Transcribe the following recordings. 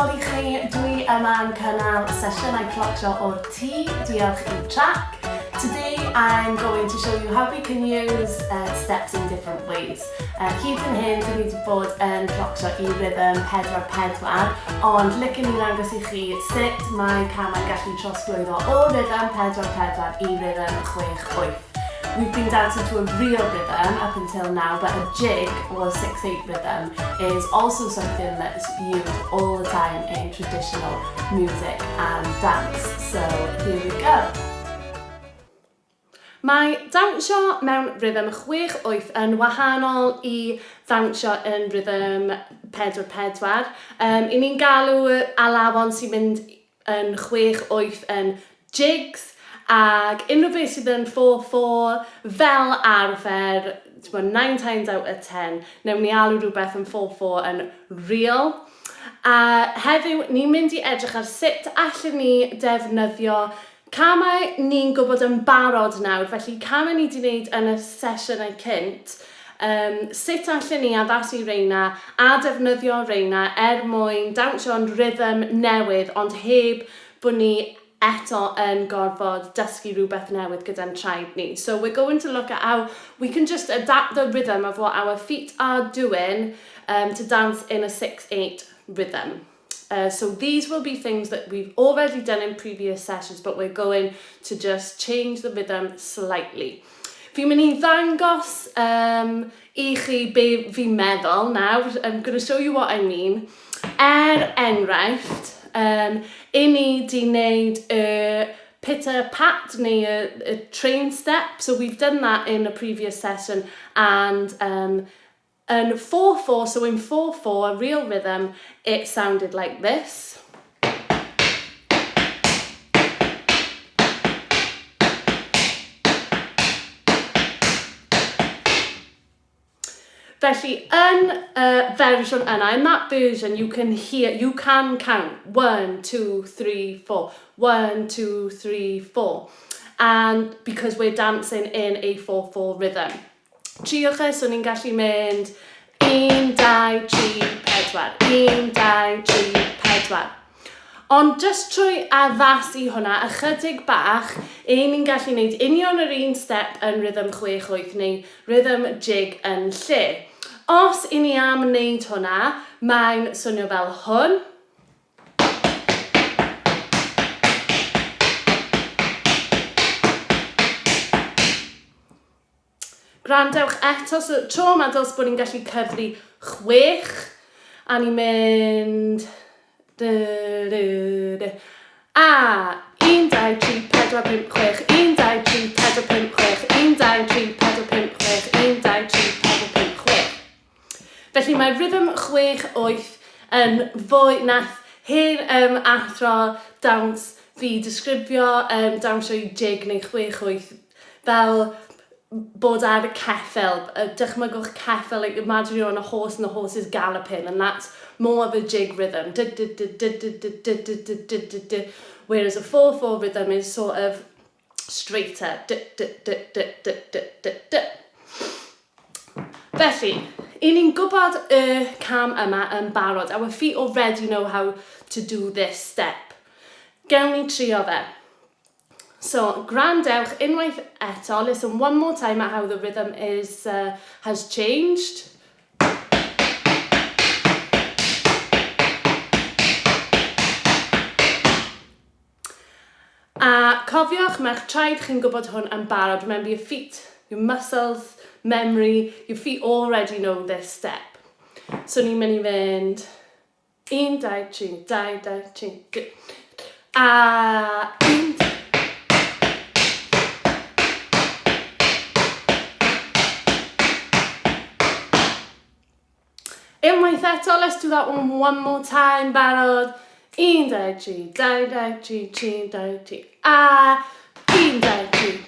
Diolch i chi, dwi yma yn cynnal sesiynau Clocsio o'r tŷ. Diolch i Trac. Today I'm going to show you how we can use steps in different ways. Hyd yn hyn, dwi wedi bod yn Clocsio i rhythm 4-4, ond licen i ddangos i chi sut mae camau gallu trosglwyddo o rhythm 4-4 i rhythm 6-8. We've been dancing to a real rhythm up until now, but a jig or 6-8 rhythm is also something that's used all the time in traditional music and dance. So here we go. Mae ddawnsio mewn rhythm 6-8 yn wahanol i ddawnsio yn rhythm 4-4. I ni'n galw alawon sy'n mynd yn 6-8 yn jigs, ac unrhyw beth sydd yn 4-4 fel arfer, 9 times out of 10, newn ni alw rhywbeth yn 4-4 yn real. A heddiw, ni'n mynd i edrych ar sut allan ni defnyddio camau ni'n gwybod yn barod nawr, felly camau ni wedi gwneud yn y sesiynau cynt, sut allan ni addasu reina a defnyddio reina mwyn dawnsio'n rhythm newydd, ond heb bod ni eto yn gorfod dysgu rhywbeth newydd gyda'n traed ni. So we're going to look at how we can just adapt the rhythm of what our feet are doing to dance in a 6-8 rhythm. So these will be things that we've already done in previous sessions, but we're going to just change the rhythm slightly. Fi'n mynd i ddangos I chi be fi'n meddwl nawr. I'm going to show you what I mean. Enghraifft, I ni di wneud y pitter-pat neu a train step. So we've done that in a previous session. And in 4-4, so in 4-4, real rhythm, it sounded like this. Felly, yn fersiwn yna, in that version, you can count 1, 2, 3, 4, 1, 2, 3, 4, and because we're dancing in a 4-4 rhythm. Triwch e, so ni'n gallu mynd 1, 2, 3, 4, 1, 2, 3, 4. Ond just trwy addasu hwnna, ychydig bach, ni'n gallu gwneud union yr un step yn rhythm 6-8 neu rhythm jig yn lle. Os I ni am wneud hwnna, mae'n swnio fel hwn. Grandewch eto, so tro yma dos bod ni'n gallu cyfri 6, a ni'n mynd... A, 1, 2, 3, 4, 5, 6, 1, 2, 3, 4, 5, 6, 1, 2, 3, 4, 5, 6, 1, 2, 3, 4, 5, 6. Felly mae rhythm 6-8 yn fwy nath hyn athro dawns fi disgrifio dawnsio I jig neu 6-8 fel bod ar y ceffyl. Dychmygwch ceffyl, like imagine you're on a horse and the horse is galloping, and that's more of a jig rhythm. Whereas a 4-4 rhythm is sort of straighter. Felly, I ni'n gwybod y cam yma yn barod. Our feet already know how to do this step. Gewn ni trio fe. So, grandewch unwaith eto. Listen one more time at how the rhythm has changed. A cofiwch, mae'ch traed chi'n gwybod hwn yn barod. Remember your feet, your muscles, memory, your feet already know this step. So ni'n mynd I fynd 1, 2, 3, 2, 3, a 1, 2. Unwaith eto, let's do that one more time, barod. 1, 2, 3, 2, 3, 3, 2, 3, a 1, 2, 3.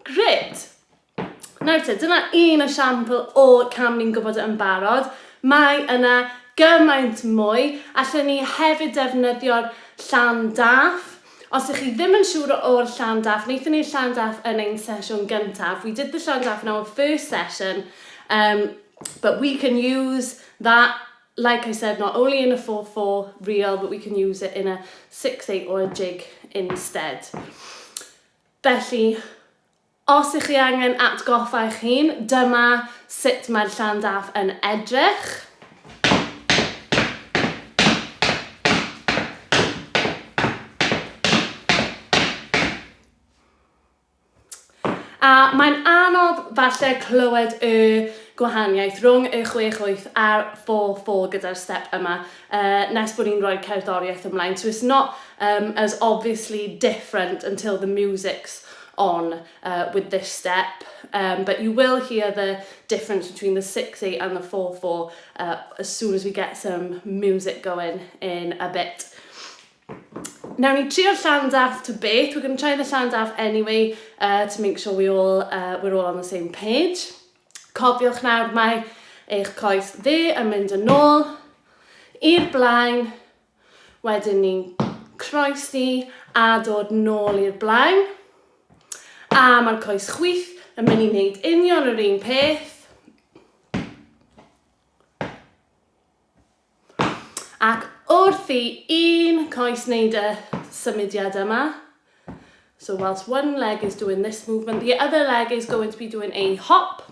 Grit! Nawr te, dyna un esiampl o cam ni'n gwybod yn barod. Mae yna gymaint mwy. Allen ni hefyd defnyddio'r llan daff. os ydych chi ddim yn siŵr o'r llandaff, wnaethon ni'r llandaff yn ein sesiwn gyntaf. We did the llandaff in our first session, but we can use that, like I said, not only in a 4/4 reel, but we can use it in a 6/8 or a jig instead. Felly, os ydych chi angen atgoffa eich hun, dyma sut mae'r llandaff yn edrych. A mae'n anodd falle clywed y gwahaniaeth rhwng y 6/8 a'r 4/4 gyda'r step yma nes bod ni'n rhoi cerddoriaeth ymlaen. So it's not as obviously different until the music's on with this step, but you will hear the difference between the 6/8 and the 4/4 as soon as we get some music going in a bit. Now, ni trio'r llandaff to beth. We're going to try the llandaff anyway to make sure we're all on the same page. Cofiwch nawr mae eich coes dde yn mynd yn ôl i'r blaen. Wedyn ni'n croesi a dod nôl i'r blaen. A mae'r coes chwith yn mynd i wneud union yr un peth. Ac wrth i un coes wneud y symudiad yma. So whilst one leg is doing this movement, the other leg is going to be doing a hop.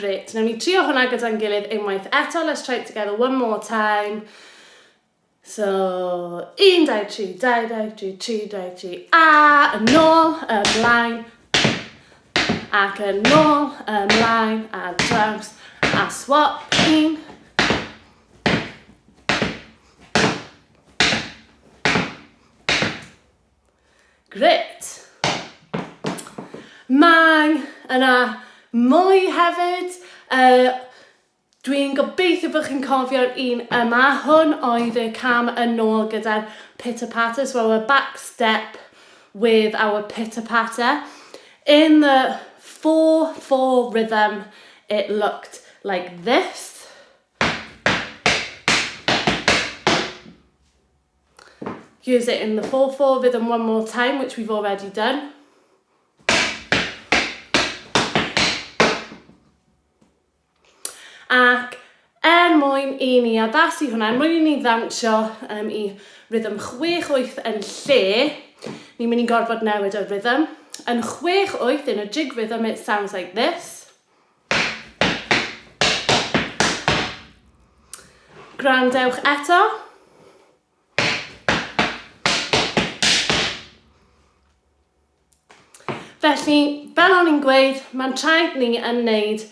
Great, now ni trio hwnna gyda'n gilydd unwaith eto. Let's try it together one more time. So, 1, 2, 3, 2, 2, 3, 3, 2, 3, a yn ôl, ymlaen, ac yn ôl, ymlaen, a draws, a swap, 1. Great. Mae yna mwy hefyd. Dwi'n gobeithio bod chi'n cofio'r un yma. Hwn oedd y cam yn ôl gyda'r pitter-patter. So our back step with our pitter-patter. In the 4/4 rhythm, it looked like this. Use it in the 4/4 rhythm one more time, which we've already done. Ac mwyn i ni addasu hwnna, mwyn i ni ddawnsio i rhythm 6/8 yn lle, ni'n mynd i gorfod newid y rhythm. Yn 6/8, in a jig rhythm, it sounds like this. Gwrandewch eto. Felly, fel o'n i'n gweud, mae'n traed ni yn wneud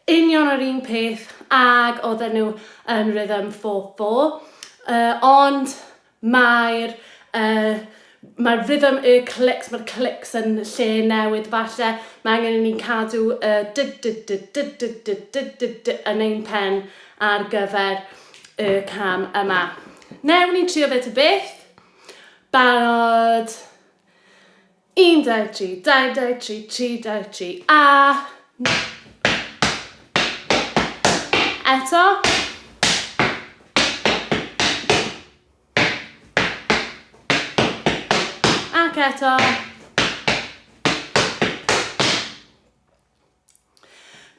union yr un peth ag oedden nhw yn rhythm 4/4. Ond mae'r rhythm y clics, mae'r clics yn lle newid falle. Mae angen i ni cadw yn ein pen ar gyfer y cam yma. Newn ni trio fe ta beth. Barod. 1, 2, 3, 2, 2, 3, 3, 2, 3, a... Eto. Ac eto.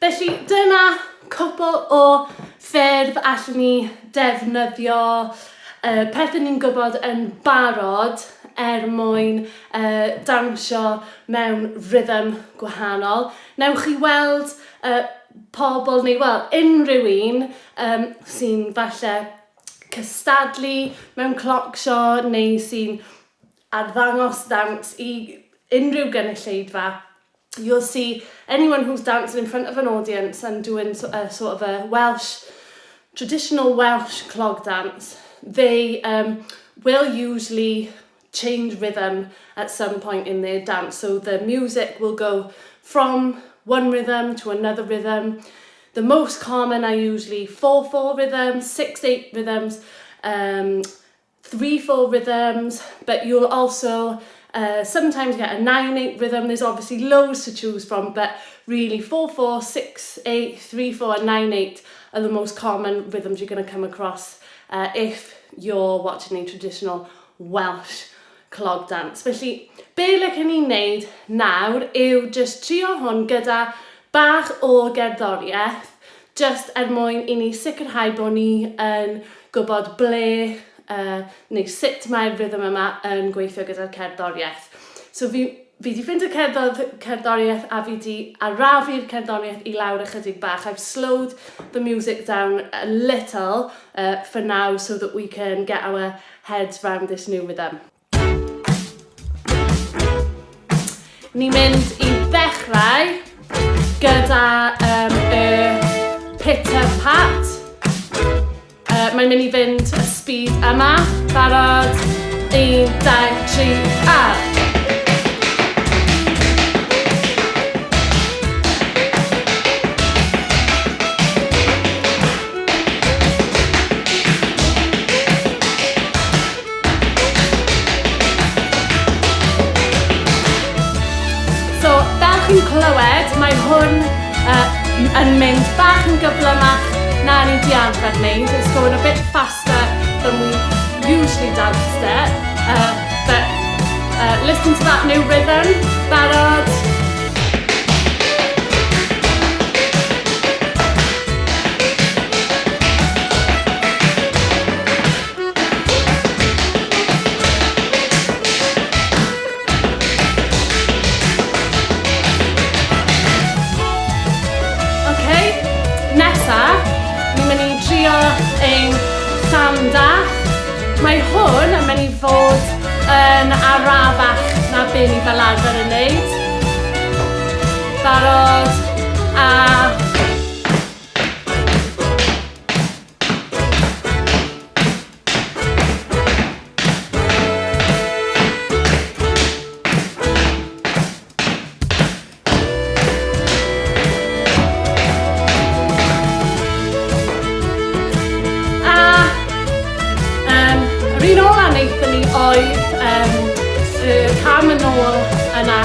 Felly dyna cwpl o ffyrdd allwn ni defnyddio pethau ni'n gwybod yn barod mwyn dawnsio mewn rhythm gwahanol. Newch chi weld pobl neu unrhyw un sy'n falle cystadlu mewn Clocsio neu sy'n arddangos dawns I unrhyw gynulleidfa. You'll see anyone who's dancing in front of an audience and doing sort of a traditional Welsh clog dance. They will usually change rhythm at some point in their dance. So the music will go from one rhythm to another rhythm. The most common are usually 4/4 rhythms, 6/8 rhythms, 3/4 rhythms, but you'll also sometimes get a 9/8 rhythm. There's obviously loads to choose from, but really 4/4, 6/8, 3/4 and 9/8 are the most common rhythms you're going to come across if you're watching a traditional Welsh clog dance. Felly, be licen ni wneud nawr yw just trio hwn gyda bach o gerddoriaeth, just mwyn I ni sicrhau bod ni yn gwybod ble neu sut mae'r rhythm yma yn gweithio gyda'r cerddoriaeth. So fi di ffind y cerddoriaeth a fi di arafu'r cerddoriaeth I lawr ychydig bach. I've slowed the music down a little for now so that we can get our heads round this new rhythm. Ni'n mynd I ddechrau gyda y pitter pat. Mae'n mynd I fynd y speed yma. Barod, 1, 2, 3, a! So, fel chi'n clywed, mae hwn yn mynd bach yn gyflymach na ni'n di arfer wneud. It's going a bit faster than we usually danced it. But listen to that new rhythm. Barod. Ein llandath. Mae hwn yn mynd I fod yn arafach na be ni fel arfer yn wneud. Barod a... cam yn ôl yna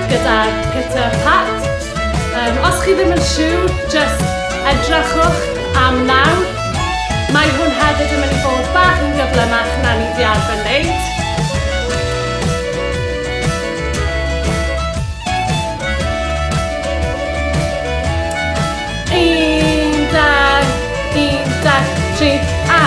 gyda'r pitter pat. Os chi ddim yn siŵr, just edrychwch am nawr. Mae hwn hefyd yn mynd I fod bach yn gyflymach na ni di arfer wneud. Un, dau, tri, a!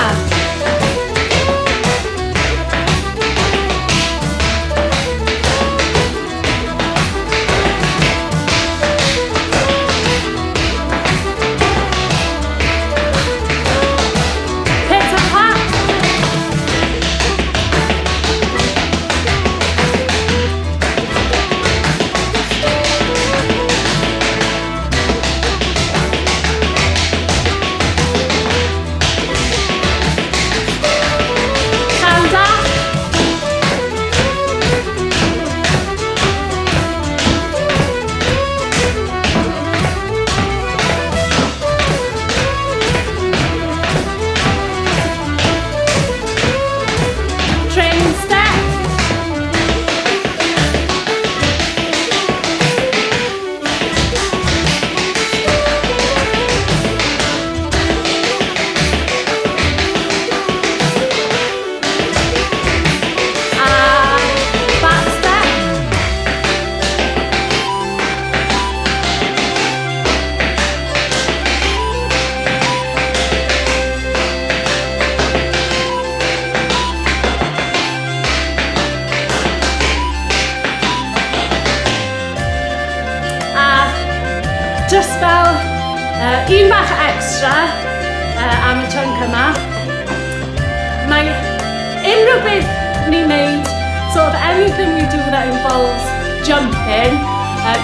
Just fel un bach extra am y chunk yma. Mae unrhyw beth ni'n neud, sort of anything we do that involves jumping,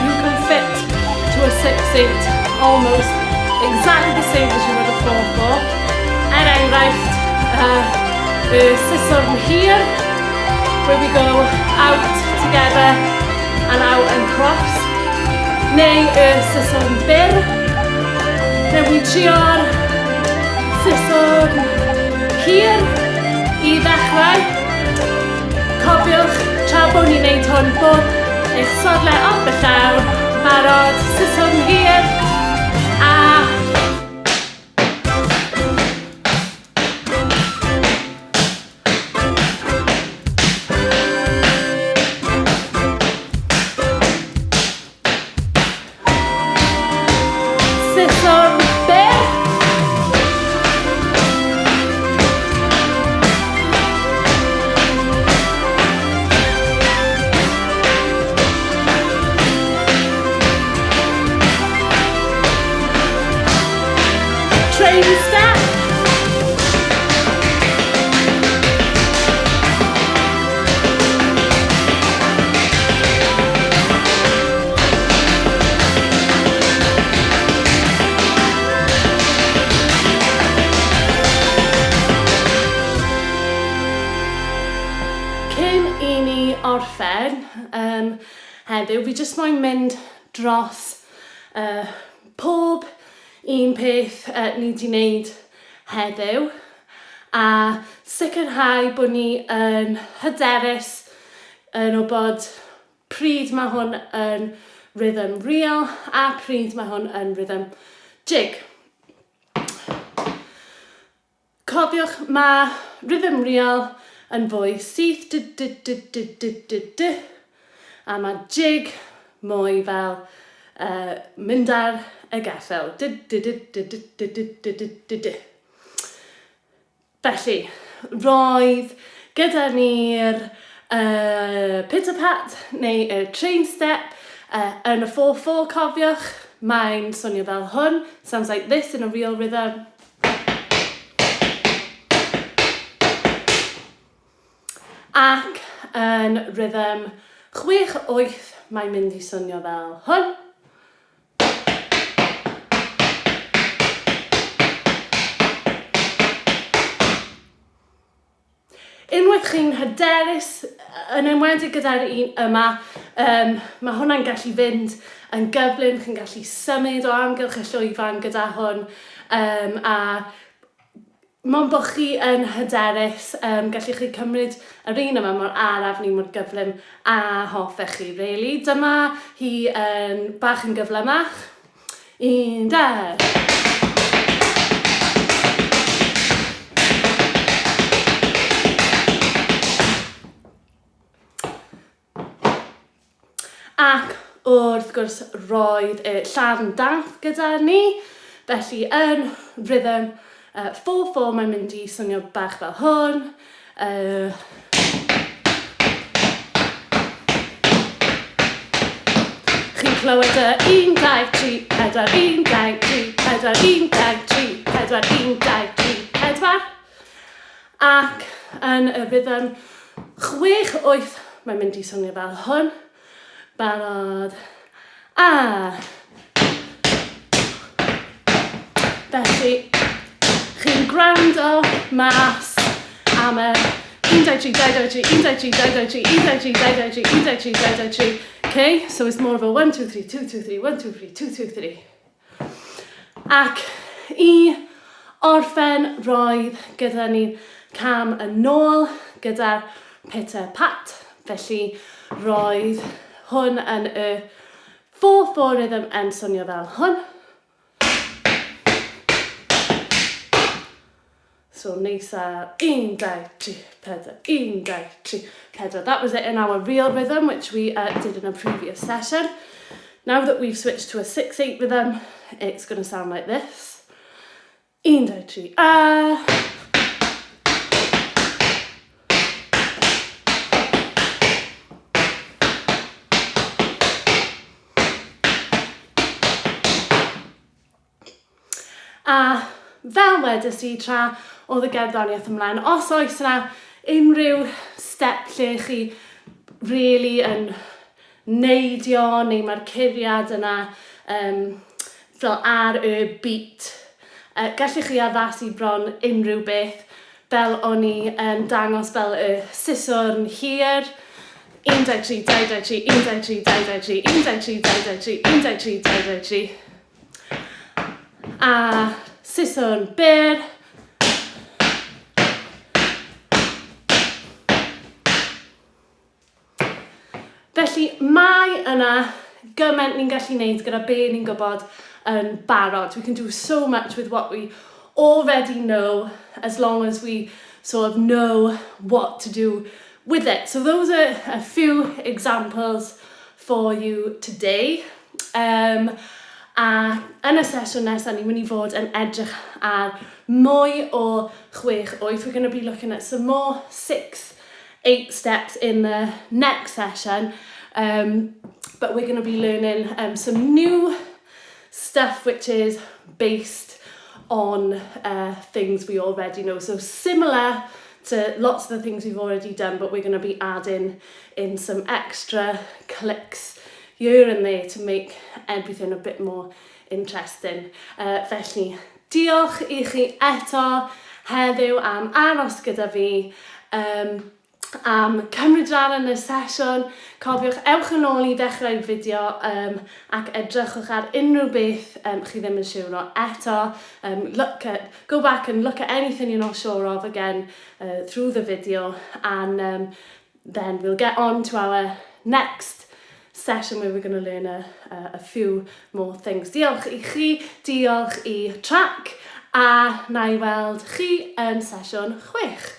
you can fit to a 6/8 almost exactly the same as you would have 4/4. Enghraifft, y siswrn hir, where we go out together and out and cross. Neu y siswrn byr, neu wi trio'r siswrn hir, I ddechrau, cofiwch tra bod ni'n neud hwn bob eich sodlau off y llaw, barod, siswm hir, a siswm byr. Train step. Cyn I ni orffen heddiw, fi jyst moyn mynd dros pob un peth ni wedi wneud heddiw a sicrhau bod ni yn hyderus yn wybod pryd mae hwn yn rhythm real a pryd mae hwn yn rhythm jig. Cofiwch, mae rhythm real yn fwy syth a mae jig mwy fel mynd ar y geffel. Felly, roedd gyda ni'r pitter-pat neu y train step yn y 4/4 cofiwch. Mae'n swnio fel hwn. Sounds like this in a real rhythm. Ac yn rhythm 6/8 mae'n mynd I swnio fel hwn. Unwaith chi'n hyderus, yn enwedig gyda'r un yma, mae hwnna'n gallu fynd yn gyflym, chi'n gallu symud o amgylch y llwyfan gyda hwn, a mae'n bod chi yn hyderus, gallwch chi cymryd yr un yma mor araf neu mor gyflym a hoffech chi, really. Dyma hi yn bach yn gyflymach. 1, 2. Ac wrth gwrs roedd y llan dath gyda ni, felly yn rhythm 4/4 mae'n mynd I swnio bach fel hwn. Chi'n clywed y 1, 2, 3, 4, 1, 2, 3, 4, 1, 2, 3, 4, 1, 2, 3, 4. Ac yn y rhythm 6/8 mae'n mynd I swnio fel hwn. Barod, a felly chi'n gwrando mas am y 1, 2, 3, 2, 2, 3, 1, 2, 3, 2, 2, 3, 1, 2, 3, 2, 2, 3, 1, 2, 3, 2, 2, 3. Okay, so it's more of a 1, 2, 3, 2, 2, 3, 1, 2, 3, 2, 2, 3. Ac I orffen roedd gyda ni cam yn ôl gyda'r pitter-pat, felly roedd hwn yn y 4/4 rhythm yn swnio fel hwn. So nesa 1, 2, 3, 4, 1, 2, 3, 4. That was it in our real rhythm, which we did in a previous session. Now that we've switched to a 6/8 rhythm, it's going to sound like this. 1, 2, 3, a. A fel wedys I tra oedd y gerddoriaeth ymlaen, os oes yna unrhyw step lle chi really yn neidio neu mae'r curiad yna fel ar y beat, gallwch chi addasu bron unrhyw beth fel o'n I yn dangos fel y siswrn hir. 1, 2, 3, 2, 2, 3, 1, 2, 3, 2, 2, 3, 1, 2, 3, 2, 2, 3, 1, 2, 3, 2, 2, 3. A siswrn byr. Felly mae yna gymaint ni'n gallu gwneud gyda be ni'n gwybod yn barod. We can do so much with what we already know as long as we sort of know what to do with it. So those are a few examples for you today. A yn y sesiwn nesaf ni'n mynd I fod yn edrych ar mwy o 6-8. We're going to be looking at some more 6-8 steps in the next session. But we're going to be learning some new stuff which is based on things we already know. So similar to lots of the things we've already done, but we're going to be adding in some extra clicks here and there to make everything a bit more interesting. Felly, diolch I chi eto heddiw am aros gyda fi, am cymryd rhan yn y sesiwn. Cofiwch, ewch yn ôl I ddechrau'r fideo ac edrychwch ar unrhyw beth chi ddim yn siŵr o eto. Go back and look at anything you're not sure of again through the video, and then we'll get on to our next session where we're going to learn a few more things. Diolch I chi, diolch I Trac, a na I weld chi yn sesiwn 6.